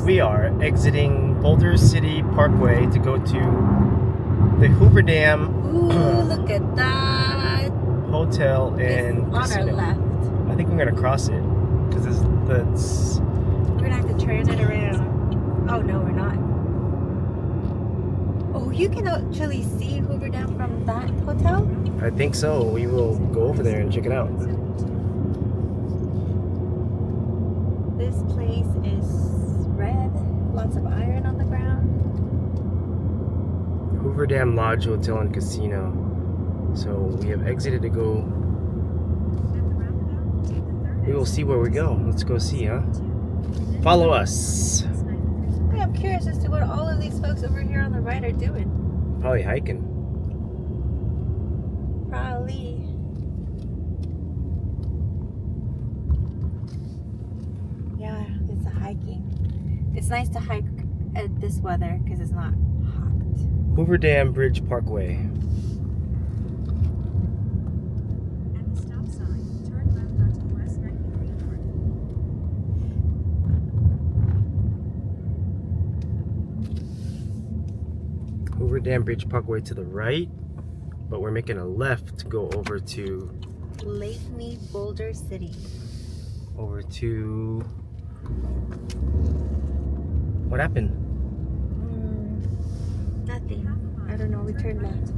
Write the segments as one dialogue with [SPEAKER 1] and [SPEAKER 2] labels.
[SPEAKER 1] We are exiting Boulder City Parkway to go to the Hoover Dam
[SPEAKER 2] Ooh, look at that.
[SPEAKER 1] Hotel and
[SPEAKER 2] On
[SPEAKER 1] Casino.
[SPEAKER 2] our left.
[SPEAKER 1] I think we're gonna cross it because that's.
[SPEAKER 2] We're gonna have to turn it around. Oh no, we're not. Oh, you can actually see Hoover Dam from that hotel?
[SPEAKER 1] I think so. We will go over there and check it out.
[SPEAKER 2] This place is red. Lots of iron on the ground.
[SPEAKER 1] Hoover Dam Lodge Hotel and Casino. So we have exited to go. We will see where we go. Let's go see, huh? Follow us.
[SPEAKER 2] I'm curious as to what all of these folks over here on the right are doing.
[SPEAKER 1] Probably hiking.
[SPEAKER 2] Probably. Yeah, it's a hiking. It's nice to hike at this weather because it's not hot.
[SPEAKER 1] Hoover Dam Bridge Parkway.
[SPEAKER 3] At the stop sign, turn left onto West 93 North.
[SPEAKER 1] Hoover Dam Bridge Parkway to the right, but we're making a left to go over to
[SPEAKER 2] Lake Mead, Boulder City.
[SPEAKER 1] What happened?
[SPEAKER 2] Nothing. I don't know. We turned left.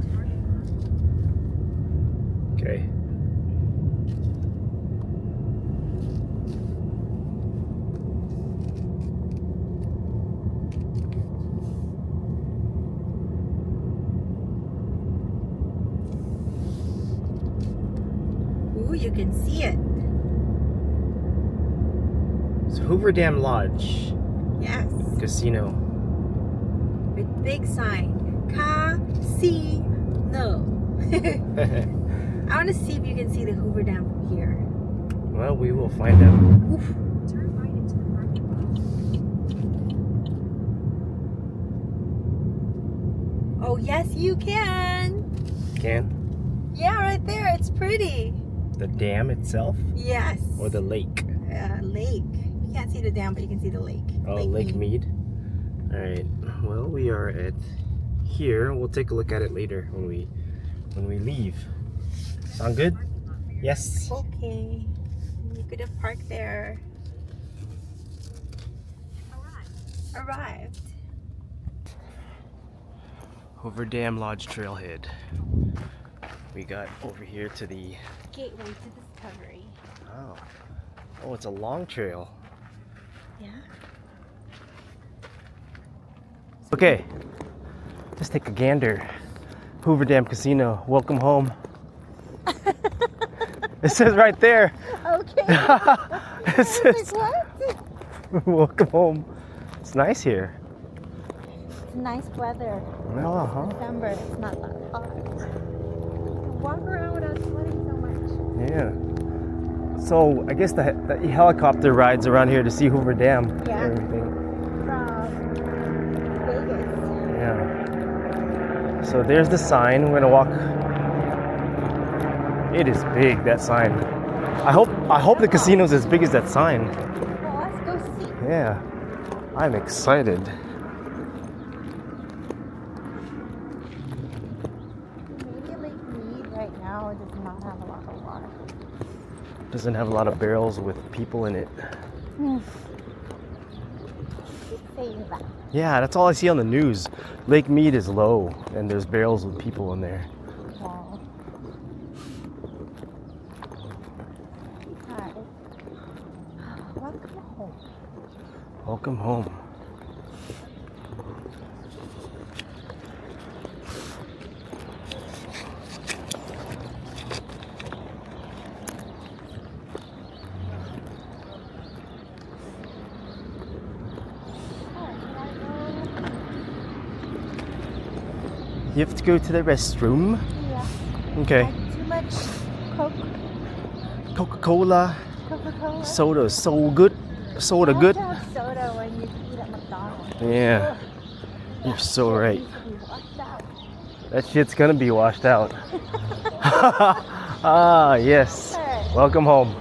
[SPEAKER 1] Okay.
[SPEAKER 2] Ooh, you can see it.
[SPEAKER 1] So Hoover Dam Lodge
[SPEAKER 2] Yes.
[SPEAKER 1] Casino.
[SPEAKER 2] With big sign. Casino. I want to see if you can see the Hoover Dam from here.
[SPEAKER 1] Well, we will find out.
[SPEAKER 2] Oof.
[SPEAKER 3] Turn right into the parking lot.
[SPEAKER 2] Oh, yes, you can.
[SPEAKER 1] Can
[SPEAKER 2] Yeah, right there. It's pretty.
[SPEAKER 1] the dam itself
[SPEAKER 2] Yes.
[SPEAKER 1] or the lake?
[SPEAKER 2] Lake. You can't see the dam, but you can see the lake.
[SPEAKER 1] Oh, Lake Mead. All right. Well, we are at here. We'll take a look at it later when we leave. Sound good? Yes.
[SPEAKER 2] Okay. You could have parked there. Arrived.
[SPEAKER 1] Hoover Dam Lodge Trailhead. We got over here to the.
[SPEAKER 2] Gateway to Discovery.
[SPEAKER 1] Oh, it's a long trail.
[SPEAKER 2] Yeah.
[SPEAKER 1] Okay, let's take a gander. Hoover Dam Casino, welcome home. It says right there.
[SPEAKER 2] Okay.
[SPEAKER 1] It says,
[SPEAKER 2] What?
[SPEAKER 1] welcome home. It's nice here.
[SPEAKER 2] It's nice weather.
[SPEAKER 1] Uh-huh.
[SPEAKER 2] December. It's not that hot. You can walk around without sweating so much.
[SPEAKER 1] Yeah. So I guess the helicopter rides around here to see Hoover Dam and
[SPEAKER 2] Yeah.
[SPEAKER 1] everything.
[SPEAKER 2] From Vegas.
[SPEAKER 1] Yeah. So there's the sign. We're gonna walk. It is big, that sign. I hope the casino's as big as that sign.
[SPEAKER 2] Well, let's go see.
[SPEAKER 1] Yeah. I'm excited.
[SPEAKER 2] Maybe Lake Mead right now does not have a lot of water.
[SPEAKER 1] Doesn't have a lot of barrels with people in it.
[SPEAKER 2] Keep saying that.
[SPEAKER 1] Yeah, that's all I see on the news. Lake Mead is low and there's barrels with people in there.
[SPEAKER 2] Wow. Hi. Welcome home.
[SPEAKER 1] Welcome home. You have to go to the restroom.
[SPEAKER 2] Yeah.
[SPEAKER 1] Okay.
[SPEAKER 2] Like too much
[SPEAKER 1] Coca-Cola.
[SPEAKER 2] Coca-Cola.
[SPEAKER 1] Soda is so good. Soda
[SPEAKER 2] Why
[SPEAKER 1] good.
[SPEAKER 2] don't you have soda when you eat at McDonald's?
[SPEAKER 1] Yeah. You're so right.
[SPEAKER 2] Needs to be washed out.
[SPEAKER 1] That shit's gonna be washed out. Ah, yes.
[SPEAKER 2] Alright.
[SPEAKER 1] Welcome home.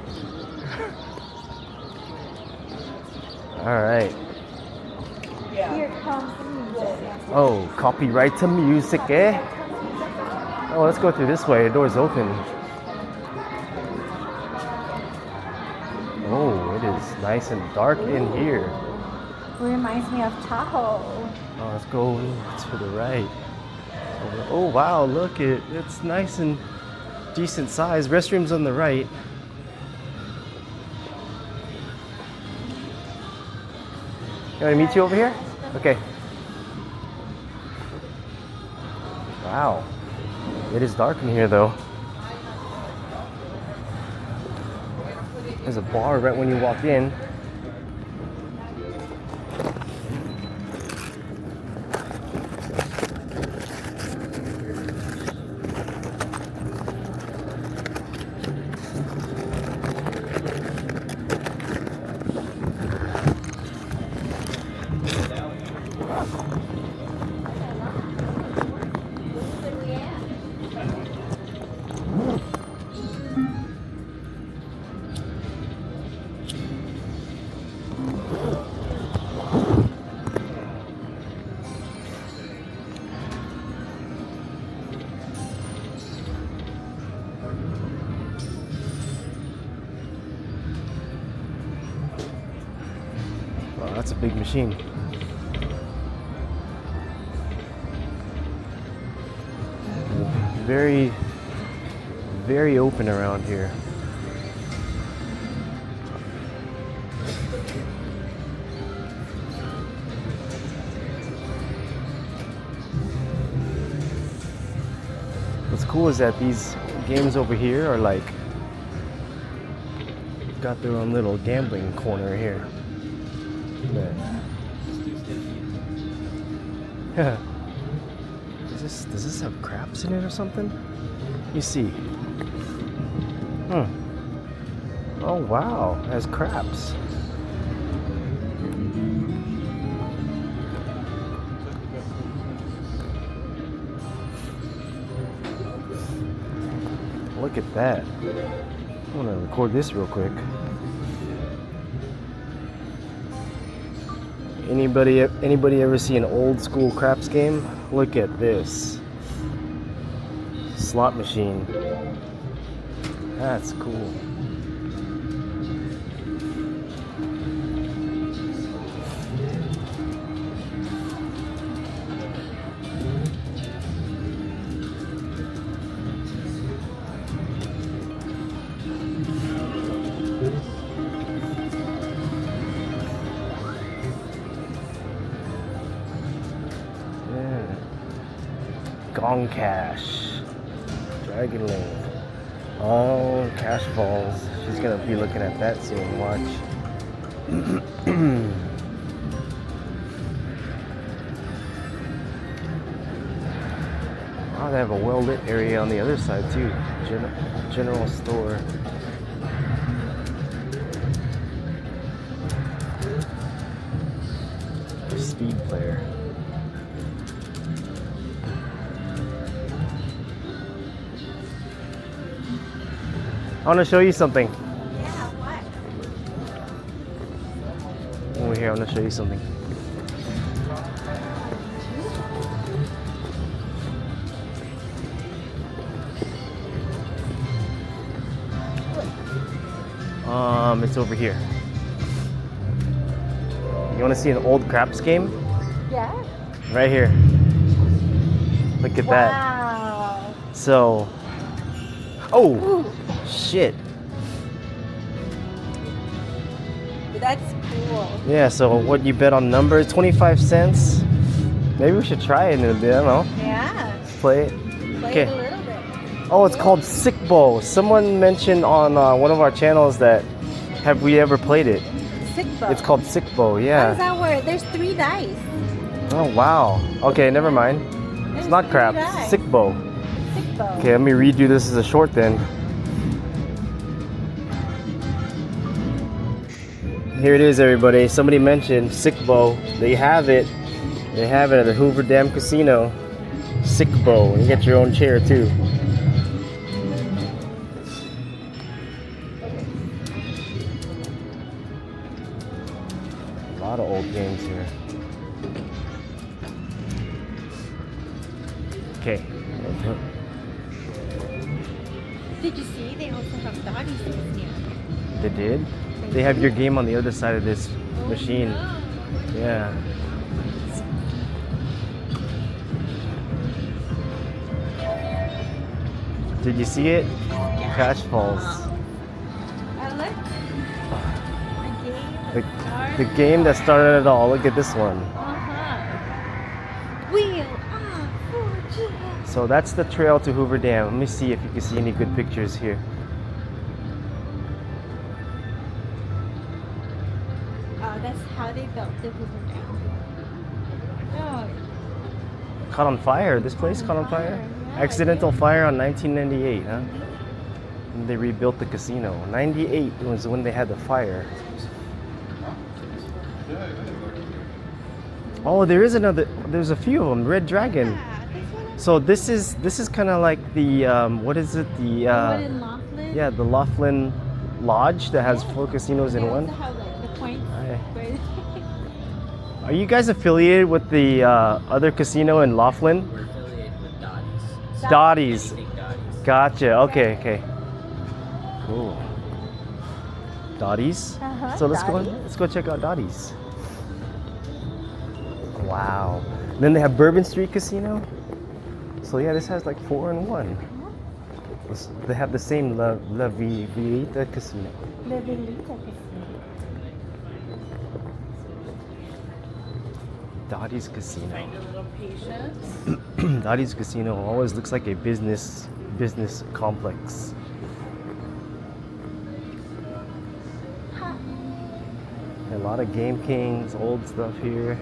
[SPEAKER 1] All right.
[SPEAKER 2] Here comes the music.
[SPEAKER 1] Oh, copyright to music, eh? Oh, let's go through this way. The door's open. Oh, it is nice and dark in here.
[SPEAKER 2] It reminds me of Tahoe.
[SPEAKER 1] Oh, let's go to the right. Oh, wow, look, it's nice and decent size. Restrooms on the right. You want me to meet you over here? Okay. Wow. It is dark in here though. There's a bar right when you walk in. Wow, that's a big machine. Very, very open around here. What's cool is that these games over here are like got their own little gambling corner here. Yeah. Does this have craps in it or something? You see. Oh wow, it has craps. Look at that. I'm gonna record this real quick. Anybody ever see an old school craps game? Look at this. Slot machine. That's cool. Gong Cash, Dragon Lane. Oh, Cash Falls. She's gonna be looking at that soon. Watch. Oh, they have a well-lit area on the other side too. General store. Speed player. I want to show you something.
[SPEAKER 2] Yeah, what?
[SPEAKER 1] Over here, I want to show you something. It's over here. You want to see an old craps game?
[SPEAKER 2] Yeah.
[SPEAKER 1] Right here. Look at that.
[SPEAKER 2] Wow.
[SPEAKER 1] So, oh.
[SPEAKER 2] Ooh,
[SPEAKER 1] Shit.
[SPEAKER 2] that's cool.
[SPEAKER 1] Yeah, so what you bet on number? 25 cents? Maybe we should try it in a bit, I don't know.
[SPEAKER 2] Yeah.
[SPEAKER 1] Play it.
[SPEAKER 2] Play
[SPEAKER 1] Okay.
[SPEAKER 2] it a little bit.
[SPEAKER 1] Oh, it's called Sick Bowl. Someone mentioned on one of our channels that have we ever played it?
[SPEAKER 2] Sick bow.
[SPEAKER 1] It's called Sick Bowl,
[SPEAKER 2] How does
[SPEAKER 1] yeah.
[SPEAKER 2] that work? There's 3 dice.
[SPEAKER 1] Oh, wow. Okay, never mind. It's not crap. Sick Bowl.
[SPEAKER 2] Sick bow.
[SPEAKER 1] Okay, let me redo this as a short then. Here it is, everybody. Somebody mentioned Sick Bowl. They have it. They have it at the Hoover Dam Casino. Sick Bowl. You get your own chair too. A lot of old games here. Okay.
[SPEAKER 2] Did you see they also have doggies here?
[SPEAKER 1] They did? They have your game on the other side of this machine.
[SPEAKER 2] No.
[SPEAKER 1] Yeah. Did you see it? Cash falls.
[SPEAKER 2] I like
[SPEAKER 1] The game that started it all. Look at this one.
[SPEAKER 2] Wheel of Fortune.
[SPEAKER 1] So that's the trail to Hoover Dam. Let me see if you can see any good pictures here.
[SPEAKER 2] Oh, that's how they built the Hoover Dam. Oh,
[SPEAKER 1] Caught on fire. This place caught on fire.
[SPEAKER 2] Yeah,
[SPEAKER 1] Accidental fire on 1998, huh? And they rebuilt the casino. 98 was when they had the fire. Oh, there is another. There's a few of them. Red Dragon.
[SPEAKER 2] yeah, this one.
[SPEAKER 1] So this is kind of like the what is it? The
[SPEAKER 2] One in Laughlin.
[SPEAKER 1] yeah, the Laughlin Lodge that has 4 casinos in
[SPEAKER 2] They
[SPEAKER 1] one.
[SPEAKER 2] also have like the points.
[SPEAKER 1] Aye.
[SPEAKER 2] Where
[SPEAKER 1] Are you guys affiliated with the other casino in Laughlin?
[SPEAKER 4] We're affiliated with Dottie's.
[SPEAKER 1] Dottie's.
[SPEAKER 4] Big Dottie's.
[SPEAKER 1] Gotcha. Okay. Okay. Cool. Dottie's. So let's go check out Dottie's. Wow. Then they have Bourbon Street Casino. So yeah, this has like 4 in 1. They have the same La Villita Casino.
[SPEAKER 2] the Velita Casino.
[SPEAKER 1] Dottie's Casino.
[SPEAKER 2] A little patience.
[SPEAKER 1] Dottie's Casino always looks like a business complex. A lot of Game Kings, old stuff here.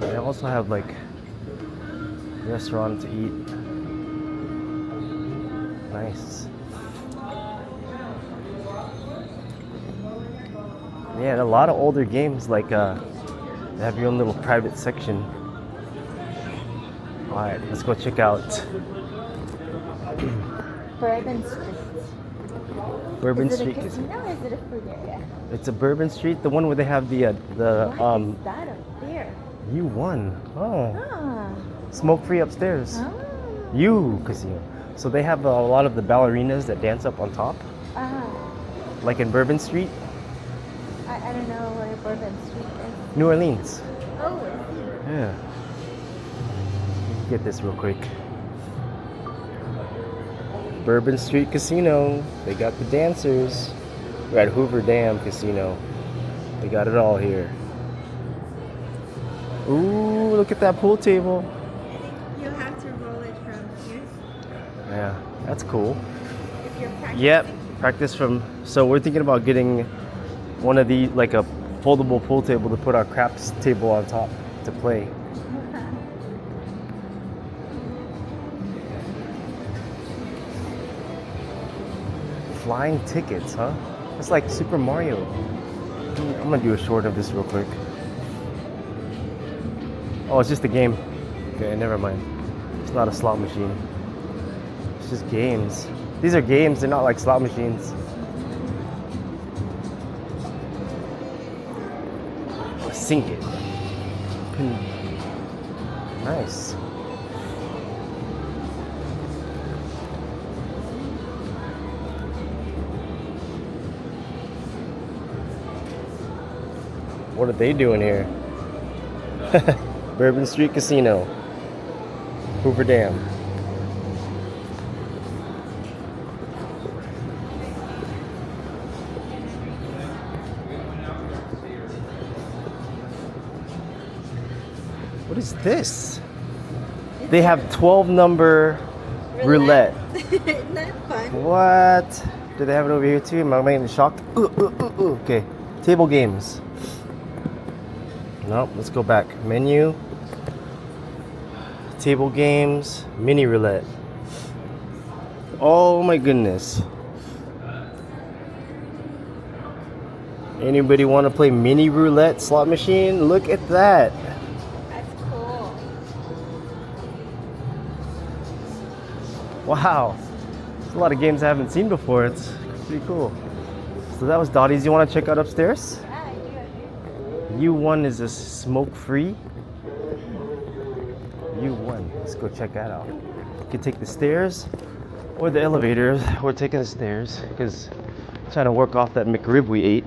[SPEAKER 1] They also have like restaurant to eat. Nice. Yeah, a lot of older games like they have your own little private section. All right, let's go check out
[SPEAKER 2] Bourbon Street.
[SPEAKER 1] Bourbon
[SPEAKER 2] Is it
[SPEAKER 1] Street
[SPEAKER 2] a
[SPEAKER 1] Casino.
[SPEAKER 2] casino or is it a food area?
[SPEAKER 1] It's a Bourbon Street, the one where they have the
[SPEAKER 2] What is that up there?
[SPEAKER 1] you won. Oh,
[SPEAKER 2] Ah.
[SPEAKER 1] smoke free upstairs.
[SPEAKER 2] Ah.
[SPEAKER 1] You Casino. So they have a lot of the ballerinas that dance up on top,
[SPEAKER 2] Ah.
[SPEAKER 1] like in Bourbon Street,
[SPEAKER 2] I don't know where Bourbon Street is.
[SPEAKER 1] New Orleans.
[SPEAKER 2] Oh,
[SPEAKER 1] Yeah. Get this real quick. Bourbon Street Casino. They got the dancers. We're at Hoover Dam Casino. They got it all here. Ooh, look at that pool table.
[SPEAKER 2] you have to roll it from here
[SPEAKER 1] Yeah, that's cool.
[SPEAKER 2] if you're practicing.
[SPEAKER 1] Yep, practice from. So we're thinking about getting one of these, like a foldable pool table to put our craps table on top to play. Flying tickets, huh? It's like Super Mario. I'm gonna do a short of this real quick. Oh, it's just a game. Okay, never mind. It's not a slot machine. It's just games. These are games, they're not like slot machines. Sink it. Nice. What are they doing here? Bourbon Street Casino, Hoover Dam. What is this? They have 12 number roulette.
[SPEAKER 2] Isn't that fun?
[SPEAKER 1] What? Do they have it over here too? Am I getting shocked? Okay. Table games. Nope, let's go back. Menu. Table games. Mini roulette. Oh my goodness. Anybody want to play mini roulette slot machine? Look at that.
[SPEAKER 2] That's cool.
[SPEAKER 1] Wow. There's a lot of games I haven't seen before. It's pretty cool. So that was Dottie's. You want to check out upstairs?
[SPEAKER 2] Yeah, I do.
[SPEAKER 1] U1 is a smoke-free. U1. Let's go check that out. You can take the stairs or the elevators. We're taking the stairs because trying to work off that McRib we ate.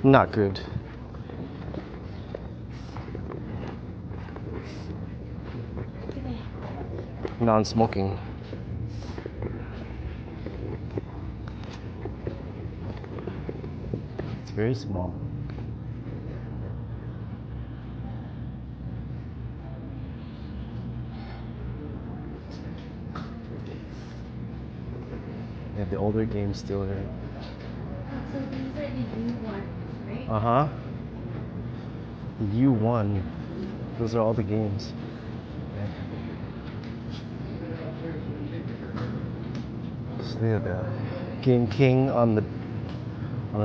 [SPEAKER 1] Not good. Non-smoking. It's very small. They have the older games still there.
[SPEAKER 2] So these are the U1s, right?
[SPEAKER 1] Uh-huh. U1. Those are all the games. So they have the Game King on the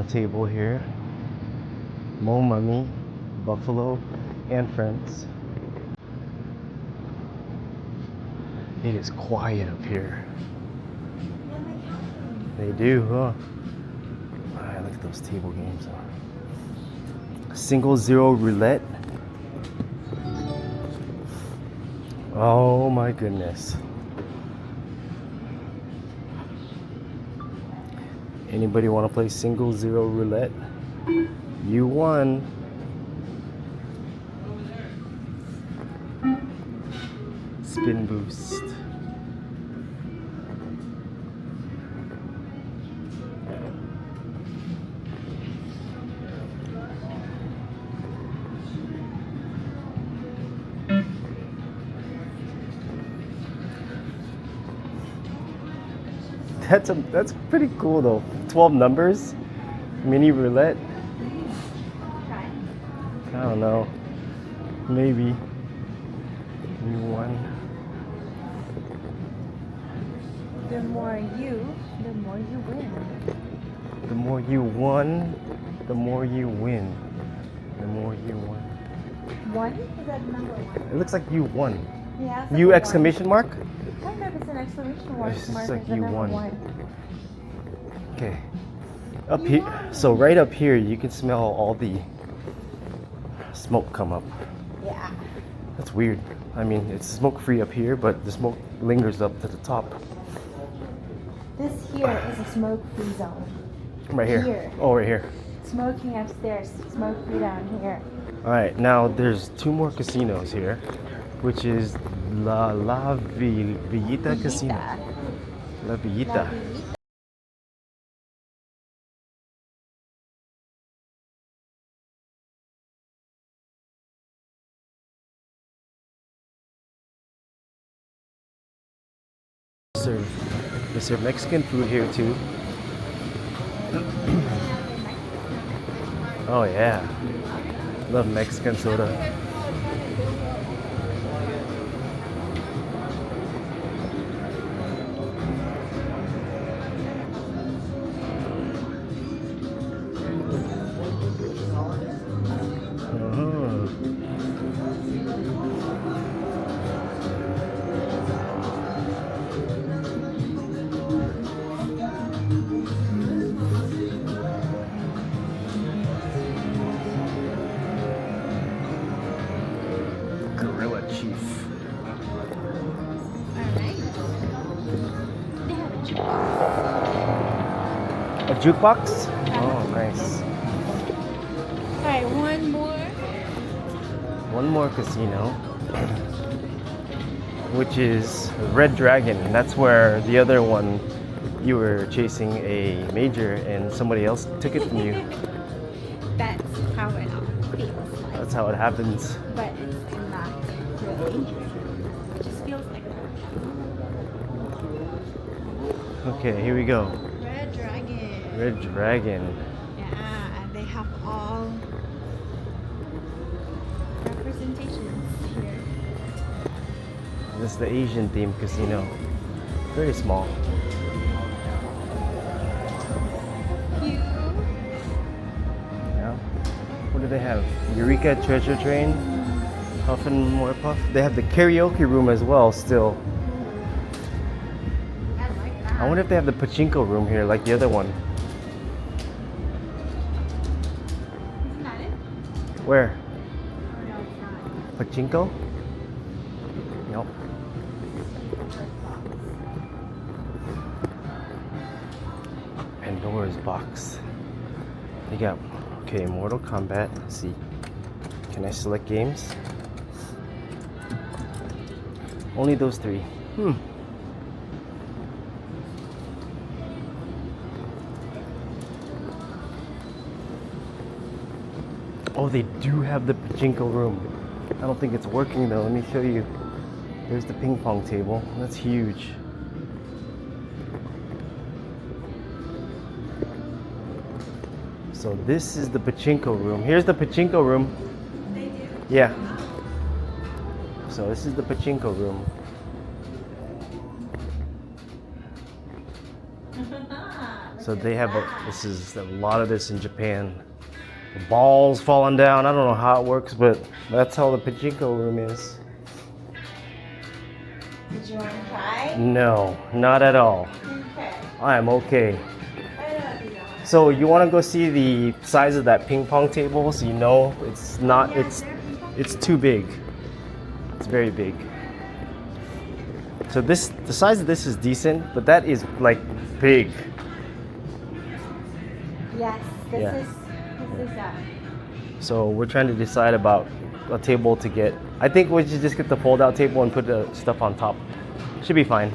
[SPEAKER 1] table here. Mo Mummy, Buffalo, and Friends. It is quiet up here. They do, huh? Alright, look at those table games. Single zero roulette. Oh my goodness. Anybody want to play single zero roulette? You won. Spin boost. That's pretty cool though. 12 numbers, mini roulette. I don't know. Maybe. You won.
[SPEAKER 2] The more you win.
[SPEAKER 1] The more you won, the more you win. The more you won.
[SPEAKER 2] One? Is that number one?
[SPEAKER 1] It looks like you won.
[SPEAKER 2] Yeah. it's like
[SPEAKER 1] You
[SPEAKER 2] a
[SPEAKER 1] exclamation mark?
[SPEAKER 2] one. I don't know if it's an exclamation mark.
[SPEAKER 1] It's just
[SPEAKER 2] mark
[SPEAKER 1] like
[SPEAKER 2] is the
[SPEAKER 1] you
[SPEAKER 2] number
[SPEAKER 1] won.
[SPEAKER 2] one.
[SPEAKER 1] Okay. Up here. So right up here, you can smell all the smoke come up.
[SPEAKER 2] Yeah.
[SPEAKER 1] That's weird. I mean, it's smoke free up here, but the smoke lingers up to the top.
[SPEAKER 2] This here is a smoke-free zone.
[SPEAKER 1] Right here.
[SPEAKER 2] Here.
[SPEAKER 1] Oh, right here.
[SPEAKER 2] Smoking upstairs, smoke-free down here.
[SPEAKER 1] All right. Now there's two more casinos here, which is La Villita Casino. La Villita. They serve Mexican food here too. Oh yeah, love Mexican soda. Gorilla Chief.
[SPEAKER 2] Alright. They have a jukebox.
[SPEAKER 1] A jukebox? Oh, nice.
[SPEAKER 2] Alright, one more.
[SPEAKER 1] One more casino, which is Red Dragon. That's where the other one you were chasing a major and somebody else took it from you.
[SPEAKER 2] That's how it all feels like.
[SPEAKER 1] That's how it happens.
[SPEAKER 2] But it's not really. It just feels like that.
[SPEAKER 1] Okay, here we go.
[SPEAKER 2] Red Dragon.
[SPEAKER 1] Red Dragon.
[SPEAKER 2] Yeah, and they have all representations here.
[SPEAKER 1] This is the Asian themed casino. Very small.
[SPEAKER 2] Cute.
[SPEAKER 1] Yeah. What do they have? Eureka Treasure Train. Huff and More Puff. They have the karaoke room as well still.
[SPEAKER 2] I like that.
[SPEAKER 1] I wonder if they have the Pachinko room here like the other one. Where?
[SPEAKER 2] Oh no, it's not.
[SPEAKER 1] Pachinko? Nope. Pandora's box. They got, okay, Mortal Kombat. Let's see. Can I select games? Only those 3. Oh, they do have the Pachinko room. I don't think it's working though. Let me show you. There's the ping pong table. That's huge. So this is the Pachinko room. Here's the Pachinko room.
[SPEAKER 2] They do?
[SPEAKER 1] Yeah. So this is the Pachinko room. So they have this is a lot of this in Japan. The balls falling down. I don't know how it works, but that's how the Pachinko room is.
[SPEAKER 2] Did you want to try?
[SPEAKER 1] No, not at all.
[SPEAKER 2] Okay.
[SPEAKER 1] I am okay.
[SPEAKER 2] I don't know.
[SPEAKER 1] So you want to go see the size of that ping pong table, so you know it's not.
[SPEAKER 2] Yeah,
[SPEAKER 1] It's too big. It's very big. So the size of this is decent, but that is like big.
[SPEAKER 2] Yes, this
[SPEAKER 1] Yeah.
[SPEAKER 2] is
[SPEAKER 1] So we're trying to decide about a table to get. I think we should just get the fold out table and put the stuff on top. Should be fine.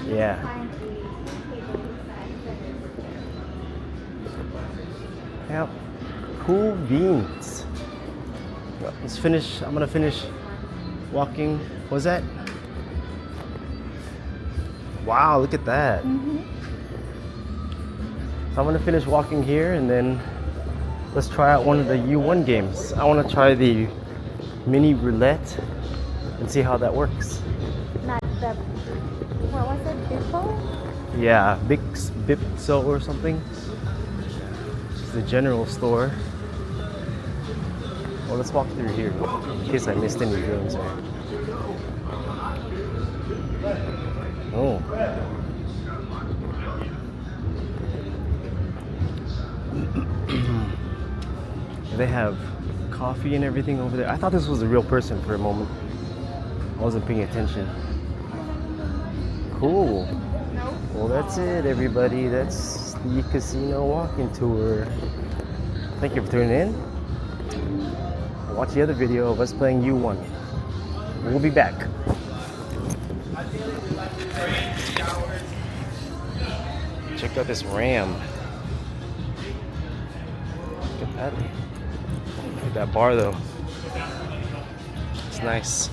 [SPEAKER 1] Yeah. Yep. Cool beans. Well, let's finish. I'm gonna finish walking. What's that? Wow, look at that. So I'm gonna finish walking here and then let's try out one of the U1 games. I wanna try the mini roulette and see how that works.
[SPEAKER 2] Not the, what was it, Bippo?
[SPEAKER 1] Yeah, Bipso or something. It's the general store. Well, let's walk through here in case I missed any games. Oh. They have coffee and everything over there. I thought this was a real person for a moment. I wasn't paying attention. Cool. Well, that's it, everybody. That's the casino walking tour. Thank you for tuning in. Watch the other video of us playing U1. We'll be back. Check out this ram. Look at that. Look at that bar though. It's nice.